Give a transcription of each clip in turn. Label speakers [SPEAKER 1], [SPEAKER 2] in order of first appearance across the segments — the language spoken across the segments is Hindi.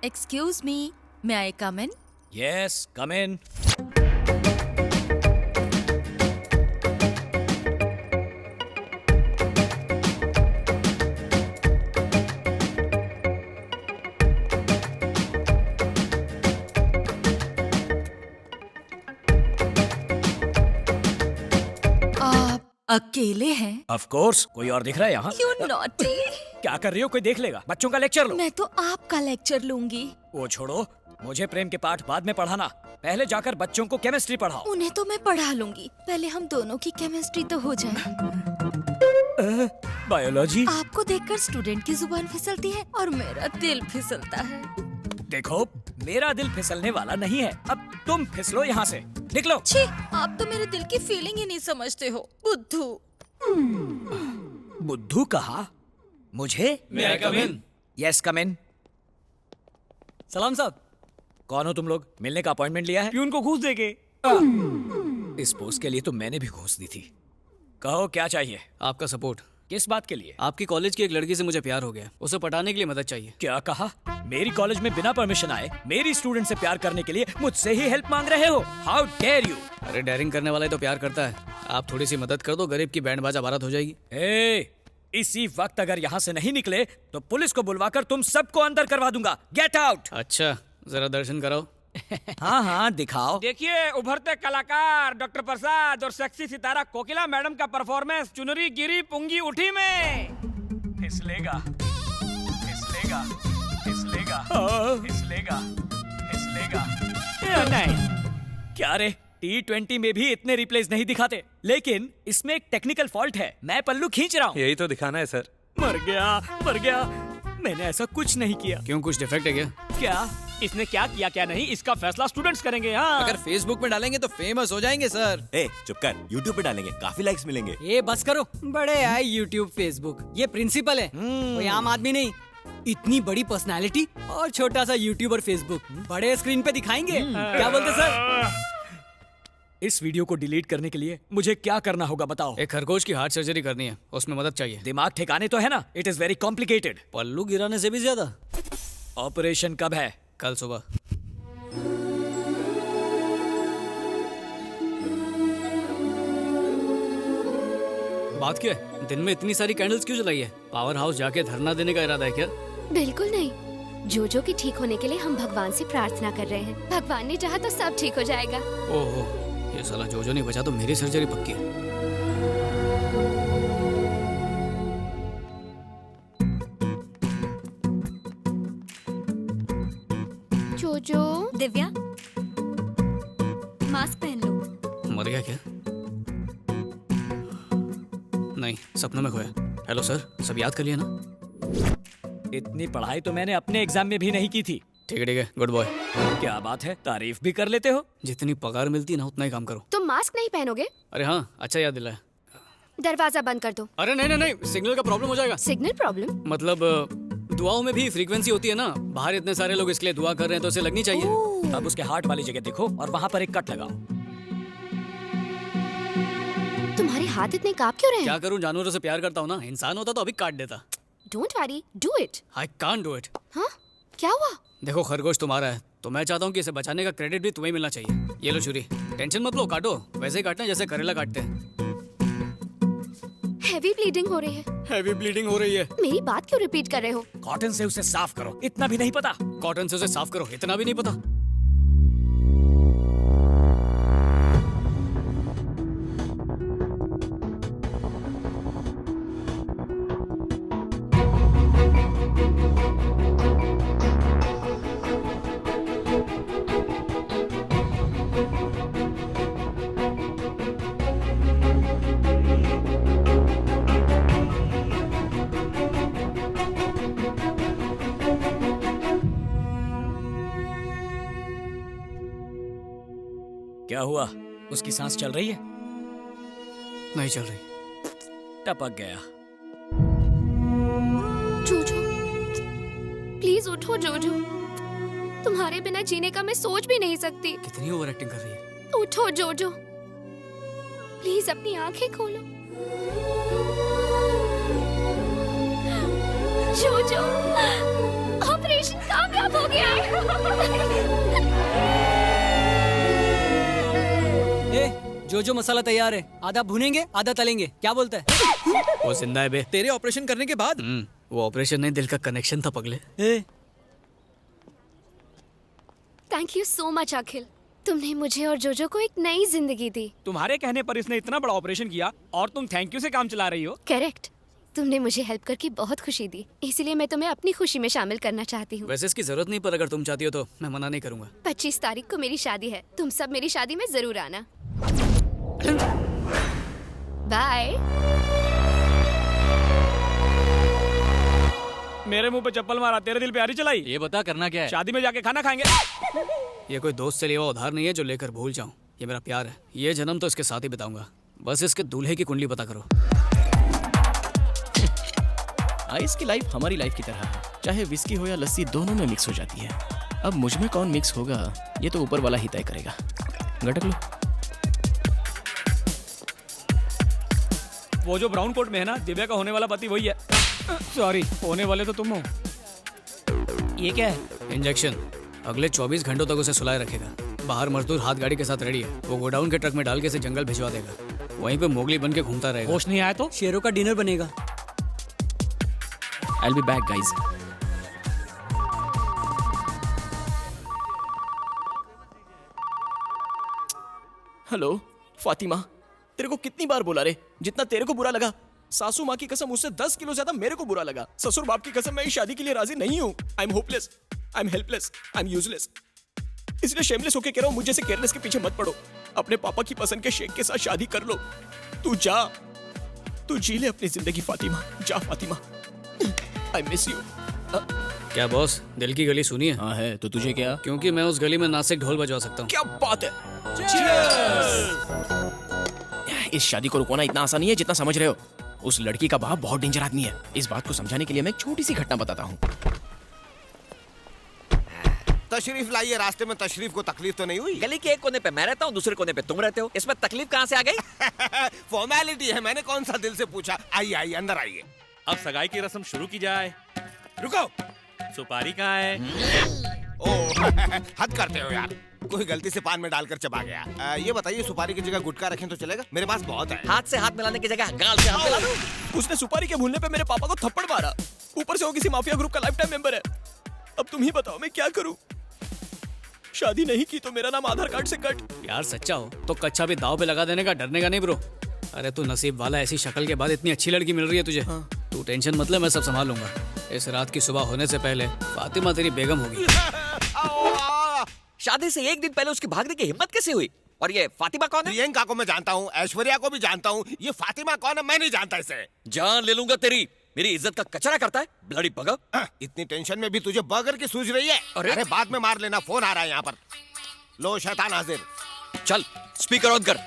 [SPEAKER 1] Excuse me, may I come in?
[SPEAKER 2] Yes, come in.
[SPEAKER 1] आप अकेले हैं?
[SPEAKER 2] Of course, कोई और दिख रहा है यहाँ?
[SPEAKER 1] You naughty!
[SPEAKER 2] क्या कर रही हो? कोई देख लेगा। बच्चों का लेक्चर लो।
[SPEAKER 1] मैं तो आपका लेक्चर लूंगी।
[SPEAKER 2] वो छोड़ो, मुझे प्रेम के पाठ बाद में पढ़ाना। पहले जाकर बच्चों को केमिस्ट्री पढ़ाओ।
[SPEAKER 1] उन्हें तो मैं पढ़ा लूंगी, पहले हम दोनों की केमिस्ट्री तो हो जाए।
[SPEAKER 2] बायोलॉजी?
[SPEAKER 1] आपको देखकर स्टूडेंट की जुबान फिसलती है और मेरा दिल फिसलता है।
[SPEAKER 2] देखो, मेरा दिल फिसलने वाला नहीं है। अब तुम फिसलो यहाँ से। निकलो।
[SPEAKER 1] छी, आप तो मेरे दिल की फीलिंग ही नहीं समझते हो, बुद्धू।
[SPEAKER 2] बुद्धू कहा? मुझे?
[SPEAKER 3] May I come in?
[SPEAKER 2] Yes, come in.
[SPEAKER 3] सलाम साहब।
[SPEAKER 2] कौन हो तुम लोग? मिलने का अपॉइंटमेंट लिया है?
[SPEAKER 3] प्यून को घूस देके।
[SPEAKER 2] इस पोस्ट के लिए तो मैंने भी घूस दी थी। कहो क्या चाहिए?
[SPEAKER 3] आपका सपोर्ट।
[SPEAKER 2] किस बात के लिए?
[SPEAKER 3] आपकी कॉलेज की एक लड़की से मुझे प्यार हो गया, उसे पटाने के लिए मदद चाहिए।
[SPEAKER 2] क्या कहा? मेरी कॉलेज में बिना परमिशन आए मेरी स्टूडेंट से प्यार करने के लिए मुझसे ही हेल्प मांग रहे हो? How dare you!
[SPEAKER 3] अरे डेयरिंग करने वाला ही तो प्यार करता है। आप थोड़ी सी मदद कर दो, गरीब की बैंड बाजा बारात हो जाएगी।
[SPEAKER 2] इसी वक्त अगर यहाँ से नहीं निकले तो पुलिस को बुलवाकर तुम सबको अंदर करवा दूंगा। Get out!
[SPEAKER 3] अच्छा, जरा दर्शन कराओ।
[SPEAKER 2] हाँ हाँ, दिखाओ।
[SPEAKER 4] देखिए, उभरते कलाकार डॉक्टर प्रसाद और सेक्सी सितारा कोकिला मैडम का परफॉर्मेंस चुनरी गिरी पुंगी उठी में।
[SPEAKER 2] फिसलेगा, फिसलेगा, फिसलेगा, फिसलेगा, फिसलेगा। नहीं, क्या रे? T20 में भी इतने रिप्लेस नहीं दिखाते, लेकिन इसमें एक टेक्निकल फॉल्ट है। मैं पल्लू खींच रहा हूँ।
[SPEAKER 5] यही तो दिखाना है सर।
[SPEAKER 2] मर गया, मर गया। मैंने ऐसा कुछ नहीं किया।
[SPEAKER 3] क्यों, कुछ डिफेक्ट है क्या?
[SPEAKER 4] क्या इसने क्या किया क्या नहीं, इसका फैसला स्टूडेंट्स करेंगे। हाँ,
[SPEAKER 6] अगर फेसबुक में डालेंगे तो फेमस हो जाएंगे सर।
[SPEAKER 5] ए चुप कर, यूट्यूब पे डालेंगे, काफी लाइक्स मिलेंगे।
[SPEAKER 7] ये बस करो, बड़े आए यूट्यूब फेसबुक। ये प्रिंसिपल है, कोई आम आदमी नहीं। इतनी बड़ी पर्सनालिटी और छोटा सा यूट्यूब और फेसबुक बड़े स्क्रीन पे दिखाएंगे। क्या बोलते सर?
[SPEAKER 2] इस वीडियो को डिलीट करने के लिए मुझे क्या करना होगा बताओ?
[SPEAKER 3] एक खरगोश की हार्ट सर्जरी करनी है, उसमें मदद चाहिए।
[SPEAKER 2] दिमाग ठिकाने तो है ना? It is very complicated.
[SPEAKER 3] पल्लू गिराने से भी ज्यादा।
[SPEAKER 2] ऑपरेशन कब है?
[SPEAKER 3] कल सुबह। बात क्या है? दिन में इतनी सारी कैंडल्स क्यों जलाई है? पावर हाउस जाके धरना देने का इरादा है क्या?
[SPEAKER 8] बिल्कुल नहीं, जोजो के ठीक होने के लिए हम भगवान से प्रार्थना कर रहे हैं। भगवान ने चाहा तो सब ठीक हो जाएगा।
[SPEAKER 3] ओहो, ये साला जोजो नहीं बचा तो मेरी सर्जरी पक्की है।
[SPEAKER 8] जोजो।
[SPEAKER 1] दिव्या, मास्क पहन लो।
[SPEAKER 3] मर गया क्या? नहीं, सपनों में खोया। हेलो सर, सब याद कर लिया ना?
[SPEAKER 2] इतनी पढ़ाई तो मैंने अपने एग्जाम में भी नहीं की थी।
[SPEAKER 3] ठीक है, गुड बॉय।
[SPEAKER 2] क्या बात है, तारीफ भी कर लेते हो।
[SPEAKER 3] जितनी पगार मिलती है ना उतना ही काम करो।
[SPEAKER 8] तुम मास्क नहीं पहनोगे?
[SPEAKER 3] अरे हाँ, अच्छा याद दिलाया।
[SPEAKER 8] दरवाजा बंद कर दो।
[SPEAKER 3] अरे नहीं, सिग्नल का प्रॉब्लम हो जाएगा।
[SPEAKER 8] Signal problem?
[SPEAKER 3] मतलब दुआओं में भी फ्रीक्वेंसी होती है ना। बाहर इतने सारे लोग इसके लिए दुआ कर रहे हैं तो उसे लगनी चाहिए।
[SPEAKER 2] अब उसके हार्ट वाली जगह देखो और वहाँ पर एक कट लगाओ।
[SPEAKER 8] तुम्हारे हाथ इतने कांप क्यों रहे हैं?
[SPEAKER 3] क्या करूं, जानवरों से प्यार करता हूँ ना। इंसान होता तो अभी काट देता।
[SPEAKER 8] Don't worry, do it.
[SPEAKER 3] I can't do it.
[SPEAKER 8] हाँ, क्या हुआ?
[SPEAKER 3] देखो, खरगोश तुम्हारा है तो मैं चाहता हूँ कि इसे बचाने का क्रेडिट भी तुम्हें मिलना चाहिए। ये लो छुरी, टेंशन मत लो, काटो। वैसे ही काटना है जैसे करेला काटते हैं।
[SPEAKER 8] हैवी ब्लीडिंग हो रही है।
[SPEAKER 3] हैवी ब्लीडिंग हो रही है?
[SPEAKER 8] मेरी बात क्यों रिपीट कर रहे हो?
[SPEAKER 2] कॉटन से उसे साफ करो, इतना भी नहीं पता?
[SPEAKER 3] कॉटन से उसे साफ करो, इतना भी नहीं पता?
[SPEAKER 2] क्या हुआ? उसकी सांस चल रही है?
[SPEAKER 3] नहीं चल रही।
[SPEAKER 2] टपक गया।
[SPEAKER 8] जोजो, प्लीज उठो जोजो। तुम्हारे बिना जीने का मैं सोच भी नहीं सकती।
[SPEAKER 3] कितनी ओवर एक्टिंग कर रही है।
[SPEAKER 8] उठो जोजो, प्लीज अपनी आंखें खोलो। जोजो, ऑपरेशन कामयाब हो गया।
[SPEAKER 7] जो जो मसाला तैयार है, आधा भुनेंगे आधा तलेंगे, क्या बोलता है?
[SPEAKER 3] वो जिंदा है बे।
[SPEAKER 6] तेरे ऑपरेशन करने के बाद
[SPEAKER 3] वो ऑपरेशन नहीं, दिल का कनेक्शन था पगले।
[SPEAKER 8] थैंक यू सो मच अखिल, तुमने मुझे और जोजो को एक नई जिंदगी दी।
[SPEAKER 4] तुम्हारे कहने पर इसने इतना बड़ा ऑपरेशन किया और तुम थैंक यू से काम चला रही हो।
[SPEAKER 8] करेक्ट, तुमने मुझे हेल्प करके बहुत खुशी दी, इसीलिए मैं तुम्हें अपनी खुशी में शामिल करना चाहती हूँ।
[SPEAKER 3] वैसे इसकी जरूरत नहीं, पर अगर तुम चाहती हो तो मैं मना नहीं करूंगा।
[SPEAKER 8] 25 तारीख को मेरी शादी है, तुम सब मेरी शादी में जरूर आना। बाय।
[SPEAKER 4] मेरे मुंह पे चप्पल मारा, तेरे दिल पे आरी चलाई।
[SPEAKER 3] ये बता करना क्या है?
[SPEAKER 4] शादी में जाके खाना खाएंगे।
[SPEAKER 3] ये कोई दोस्त से लिया हुआ उधार नहीं है जो लेकर भूल जाऊं। ये मेरा प्यार है, ये जन्म तो इसके साथ ही बिताऊंगा। बस इसके दूल्हे की कुंडली पता करो।
[SPEAKER 9] आइस की लाइफ हमारी लाइफ की तरह है, चाहे विस्की हो या लस्सी दोनों में मिक्स हो जाती है। अब मुझ में कौन मिक्स होगा ये तो ऊपर वाला ही तय करेगा। गटक लो।
[SPEAKER 4] वो जो ब्राउन कोट में है ना, दिव्या का होने वाला पति वही है। सॉरी, होने वाले तो तुम हो। ये क्या है?
[SPEAKER 3] इंजेक्शन। अगले 24 घंटों तक उसे सुलाए रखेगा। बाहर मजदूर हाथ गाड़ी के साथ रेडी है, वो गोडाउन के ट्रक में डाल के इसे जंगल भिजवा देगा। वहीं पे मोगली बन के घूमता रहेगा।
[SPEAKER 4] होश नहीं आया तो
[SPEAKER 7] शेरों का डिनर बनेगा।
[SPEAKER 9] I'll be back, guys. Hello Fatima, तेरे को कितनी बार बोला रे, जितना तेरे को बुरा लगा सासू माँ की कसम उससे 10 किलो ज्यादा मेरे को बुरा लगा। ससुर बाप की कसम मैं इस शादी के लिए राजी नहीं हूँ। I am hopeless, I am helpless, I am useless. इसलिए शेमलेस होके कह रहा हूँ, मुझे से केयरलेस के पीछे मत पड़ो। अपने पापा की पसंद के शेख के साथ शादी कर लो। तू जा, तू जी ले अपनी जिंदगी फातिमा, जा फातिमा। I miss you.
[SPEAKER 3] क्या बॉस, दिल की गली सुनी है?
[SPEAKER 9] हाँ है, तो तुझे क्या?
[SPEAKER 3] क्योंकि मैं उस गली में नासिक ढोल बजवा सकता हूँ।
[SPEAKER 9] क्या बात है। इस शादी को रुकवाना इतना आसान नहीं है जितना समझ रहे हो। उस लड़की का बाप बहुत डेंजर आदमी है। इस बात को समझाने के लिए मैं एक छोटी सी घटना बताता हूँ।
[SPEAKER 10] तशरीफ लाइए, रास्ते में तशरीफ को तकलीफ तो नहीं हुई?
[SPEAKER 2] गली के एक कोने पे मैं रहता हूँ, दूसरे कोने पे तुम रहते हो, इसमें तकलीफ कहाँ से आ गई?
[SPEAKER 10] फॉर्मेलिटी है, मैंने कौन सा दिल से पूछा। आइए आइए अंदर आइए।
[SPEAKER 5] अब सगाई की रस्म शुरू की जाए।
[SPEAKER 10] रुको,
[SPEAKER 5] सुपारी कहाँ है?
[SPEAKER 10] ओ हद करते हो यार, कोई गलती से पान में डालकर चबा गया। ये बताइए, सुपारी की जगह गुटखा रखें तो चलेगा? मेरे पास बहुत है।
[SPEAKER 2] हाथ से हाथ मिलाने की जगह गाल से हाथ मिला दो।
[SPEAKER 9] उसने सुपारी के भूलने पे मेरे पापा को थप्पड़ मारा। ऊपर से वो किसी माफिया ग्रुप का लाइफ टाइम मेंबर है। अब तुम ही बताओ मैं क्या करूं? शादी नहीं की तो मेरा नाम आधार कार्ड से कट।
[SPEAKER 3] यार सच्चा हो तो कच्चा भी दाव पे लगा देने का, डरने का नहीं ब्रो। अरे तू नसीब वाला, ऐसी शक्ल के बाद इतनी अच्छी लड़की मिल रही है तुझे। तू टेंशन मत ले, मैं सब संभाल लूंगा। इस रात की सुबह होने से पहले फातिमा तेरी बेगम होगी।
[SPEAKER 2] शादी से एक दिन पहले उसकी भागने की हिम्मत कैसे हुई? और ये फातिमा कौन है?
[SPEAKER 10] प्रियंका को मैं जानता हूँ, ऐश्वर्या को भी जानता हूँ, ये फातिमा कौन है मैं नहीं जानता इसे।
[SPEAKER 2] जान ले लूंगा तेरी। मेरी इज्जत का कचरा करता है, ब्लडी बगर।
[SPEAKER 10] इतनी टेंशन में भी तुझे बर्गर की सूझ रही है? अरे बाद में मार लेना, फोन आ रहा है यहाँ पर। लो शैतान हाजिर।
[SPEAKER 2] चल स्पीकर ऑन कर।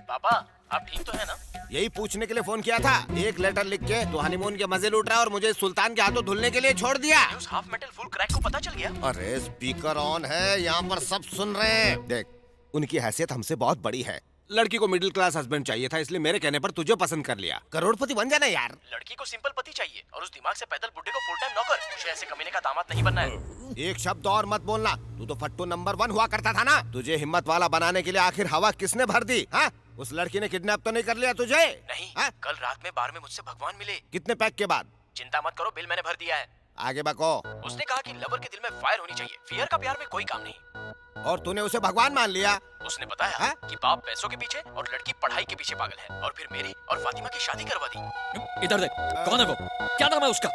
[SPEAKER 9] पापा आप ठीक तो है ना?
[SPEAKER 10] यही पूछने के लिए फोन किया था। एक लेटर लिख के तो हनीमून के मजे लूट रहा है और मुझे सुल्तान के हाथों धुलने के लिए छोड़ दिया।
[SPEAKER 9] उस हाफ मेटल फुल क्रैक को पता चल गया?
[SPEAKER 10] अरे स्पीकर ऑन है, यहाँ पर सब सुन रहे हैं। देख, उनकी हैसियत हमसे बहुत बड़ी है। लड़की को मिडिल क्लास हस्बैंड चाहिए था, इसलिए मेरे कहने पर तुझे पसंद कर लिया। करोड़पति बन जाना यार।
[SPEAKER 9] लड़की को सिंपल पति चाहिए और उस दिमाग से पैदल बुड्ढे को फुल टाइम नौकर। मुझे ऐसे कमीने का दामाद नहीं बनना है।
[SPEAKER 10] एक शब्द और मत बोलना। तू तो फट्टू नंबर 1 हुआ करता था ना। तुझे हिम्मत वाला बनाने के लिए आखिर हवा किसने भर दी? हाँ? उस लड़की ने किडनैप तो नहीं कर लिया तुझे?
[SPEAKER 9] नहीं,
[SPEAKER 10] हाँ?
[SPEAKER 9] कल रात में बार में मुझसे भगवान मिले।
[SPEAKER 10] कितने पैक के बाद?
[SPEAKER 9] चिंता मत करो, बिल मैंने भर दिया है।
[SPEAKER 10] आगे बको।
[SPEAKER 9] उसने कहा कि लवर के दिल में फायर होनी चाहिए, फियर का प्यार में कोई काम नहीं।
[SPEAKER 10] और तूने उसे भगवान मान लिया?
[SPEAKER 9] उसने बताया
[SPEAKER 10] हाँ?
[SPEAKER 9] कि बाप पैसों के पीछे और लड़की पढ़ाई के पीछे पागल है, और फिर मेरी और फातिमा की शादी करवा दी।
[SPEAKER 2] इधर देख, कौन है वो? क्या नाम है उसका?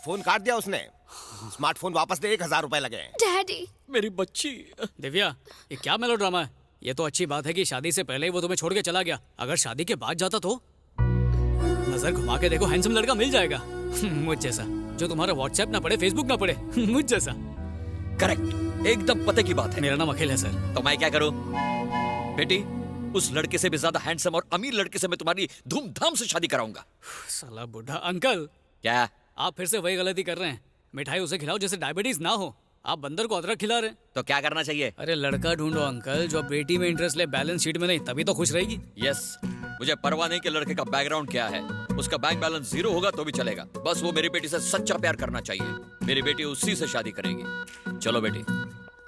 [SPEAKER 10] फोन काट दिया उसने। स्मार्टफोन वापस दे, 1000 रुपए लगे।
[SPEAKER 8] डैडी,
[SPEAKER 3] मेरी बच्ची। दिव्या, ये क्या मेलोड्रामा है? ये तो अच्छी बात है कि शादी से पहले ही वो तुम्हें छोड़ के चला गया। अगर शादी के बाद जाता तो नजर घुमा के देखो, हैंडसम लड़का मिल जाएगा मुझ जैसा, जो तुम्हारा व्हाट्सएप ना पढ़े, फेसबुक ना पढ़े मुझ जैसा।
[SPEAKER 2] करेक्ट, एकदम पते की बात है।
[SPEAKER 3] मेरा नाम अखिल है सर।
[SPEAKER 2] तो मैं क्या करूं? बेटी, उस लड़के से भी ज्यादा हैंडसम और अमीर लड़के से मैं तुम्हारी धूमधाम से शादी कराऊंगा।
[SPEAKER 3] साला बुढ़ा अंकल।
[SPEAKER 2] क्या?
[SPEAKER 3] आप फिर से वही गलती कर रहे हैं। मिठाई उसे खिलाओ जैसे डायबिटीज ना हो। आप बंदर को अदरक खिला रहे हैं।
[SPEAKER 2] तो क्या करना चाहिए?
[SPEAKER 3] अरे लड़का ढूंढो अंकल, जो बेटी में इंटरेस्ट ले, बैलेंस शीट में नहीं, तभी तो खुश रहेगी।
[SPEAKER 2] यस, मुझे परवाह नहीं कि लड़के का बैकग्राउंड क्या है। उसका बैंक बैलेंस 0 होगा तो भी चलेगा। बस वो मेरी बेटी से सच्चा प्यार करना चाहिए। मेरी बेटी उसी से शादी करेगी। चलो बेटी।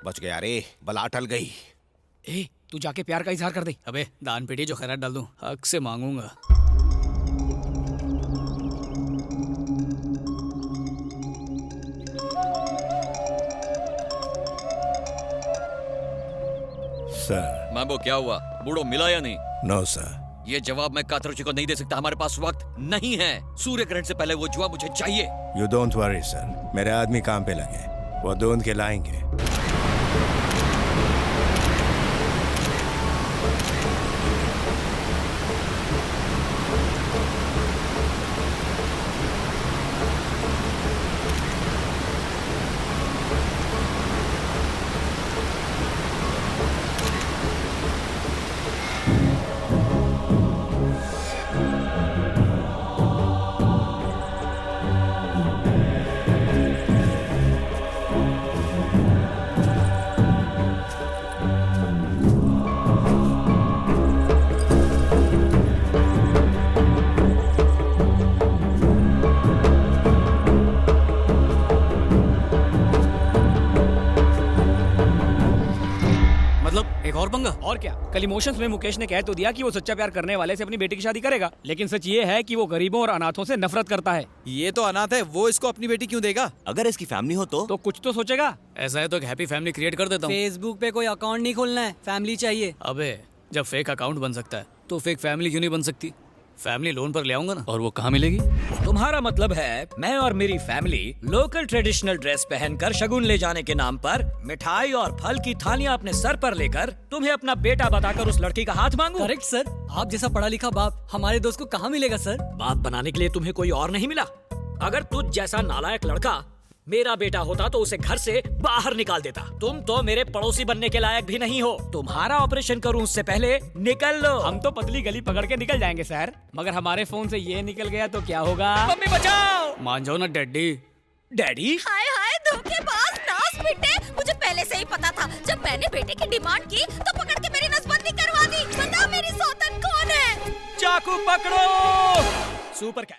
[SPEAKER 10] बच गया रे, बला टल गई।
[SPEAKER 3] ए,
[SPEAKER 4] तू जाके प्यार का इजहार कर दे।
[SPEAKER 3] अबे दान पेटी जो खैरात डाल दूं, हक से मांगूंगा।
[SPEAKER 11] सर
[SPEAKER 12] मैम्बो क्या हुआ? बूढ़ो मिला या नहीं?
[SPEAKER 11] No sir.
[SPEAKER 12] ये जवाब मैं कातरुचि को नहीं दे सकता, हमारे पास वक्त नहीं है। सूर्य ग्रहण से पहले वो जवाब मुझे चाहिए।
[SPEAKER 11] यू डोंट वरी सर, मेरे आदमी काम पे लगे, वो ढूंढ के लाएंगे।
[SPEAKER 3] एक और पंगा।
[SPEAKER 4] और क्या, कल इमोशंस में मुकेश ने कह तो दिया कि वो सच्चा प्यार करने वाले से अपनी बेटी की शादी करेगा, लेकिन सच ये है कि वो गरीबों और अनाथों से नफरत करता है।
[SPEAKER 6] ये तो अनाथ है, वो इसको अपनी बेटी क्यों देगा?
[SPEAKER 2] अगर इसकी फैमिली हो तो
[SPEAKER 4] कुछ तो सोचेगा।
[SPEAKER 3] ऐसा है तो एक हैप्पी फैमिली क्रिएट कर देता हूँ।
[SPEAKER 7] फेसबुक पे कोई अकाउंट नहीं खोलना है, फैमिली चाहिए।
[SPEAKER 3] अबे जब फेक अकाउंट बन सकता है तो फेक फैमिली क्यों नहीं बन सकती? फैमिली लोन पर ले आऊंगा ना। और वो कहाँ मिलेगी?
[SPEAKER 2] तुम्हारा मतलब है मैं और मेरी फैमिली लोकल ट्रेडिशनल ड्रेस पहनकर शगुन ले जाने के नाम पर मिठाई और फल की थालियां अपने सर पर लेकर तुम्हें अपना बेटा बताकर उस लड़की का हाथ मांगू?
[SPEAKER 7] करेक्ट सर, आप जैसा पढ़ा लिखा बाप हमारे दोस्त को कहाँ मिलेगा सर?
[SPEAKER 2] बाप बनाने के लिए तुम्हें कोई और नहीं मिला? अगर तुझ जैसा नालायक लड़का मेरा बेटा होता तो उसे घर से बाहर निकाल देता। तुम तो मेरे पड़ोसी बनने के लायक भी नहीं हो। तुम्हारा ऑपरेशन करूं उससे पहले निकल लो।
[SPEAKER 4] हम तो पतली गली पकड़ के निकल जाएंगे सर, मगर हमारे फोन से ये निकल गया तो क्या होगा?
[SPEAKER 2] मम्मी बचाओ!
[SPEAKER 3] मान जाओ ना डैडी।
[SPEAKER 2] डैडी?
[SPEAKER 1] हाय हाय धोखेबाज नास बेटे, मुझे पहले से ही पता था। जब मैंने बेटे की डिमांड की तो पकड़ के मेरी नसबंदी करवा दी। बता मेरी सौतन कौन है?
[SPEAKER 2] चाकू पकड़ो! सुपर